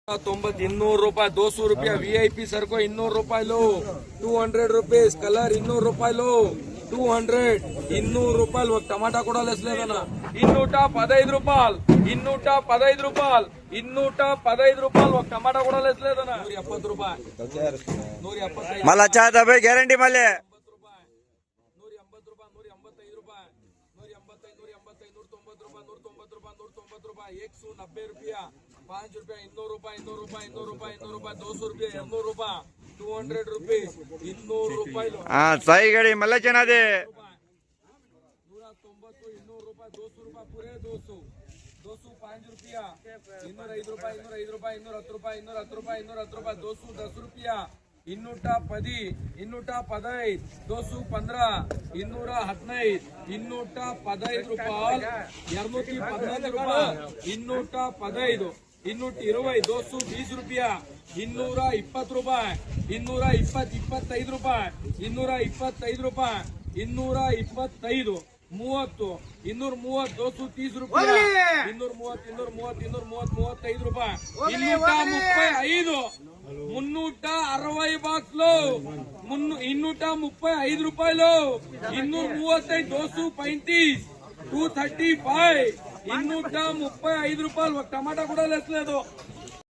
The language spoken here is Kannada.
200 ರೂಪಾಯಿ 200 ರೂಪಾಯಿ ವಿಐಪಿ ಸರ್ಕೋ 200 ರೂಪಾಯಿಲು 200 ರೂಪೀಸ್ ಕಲರ್ 200 ರೂಪಾಯಿಲು 200 200 ರೂಪಾಯಿ ಟಮಾಟಾ ಕೂಡ ಲೆಸ್ಲೇದನ 215 ರೂಪಾಯಿ 215 ರೂಪಾಯಿ 215 ರೂಪಾಯಿ ಟಮಾಟಾ ಕೂಡ ಲೆಸ್ಲೇದನ 170 ರೂಪಾಯಿ 175 माल अच्छा था भाई गारंटी माल है 180 ರೂಪಾಯಿ 185 ರೂಪಾಯಿ 185 185 190 ರೂಪಾಯಿ 190 ರೂಪಾಯಿ 190 ರೂಪಾಯಿ 5 ರೂಪಾಯಿ 200 ರೂಪಾಯಿ 200 ರೂಪಾಯಿ 200 ರೂಪಾಯಿ 200 ರೂಪಾಯಿ 200 ರೂಪೀಸ್ 200 ರೂಪಾಯಿ हाँ सही गाड़ी मल्ला चना दे 190 200 ರೂಪಾಯಿ 200 ರೂಪಾಯಿ पूरे 200 5 ರೂಪಾಯಿ 205 ರೂಪಾಯಿ 205 ರೂಪಾಯಿ 210 ರೂಪಾಯಿ 210 ರೂಪಾಯಿ 210 ರೂಪಾಯಿ 210 ರೂಪಾಯಿ 210 215 215 215 ರೂಪಾಯಿ 215 ರೂಪಾಯಿ 215 220 220 ರೂಪಾಯಿ 220 ರೂಪಾಯಿ 225 ರೂಪಾಯಿ 225 ರೂಪಾಯಿ 225 30 230 230 ರೂಪಾಯಿ 230 230 230 235 ರೂಪಾಯಿ 235 360 బాక్స్లో 235 రూపాయలు 235 235 235 235 రూపాయలు టమాటా కూడా లెస్ లేదు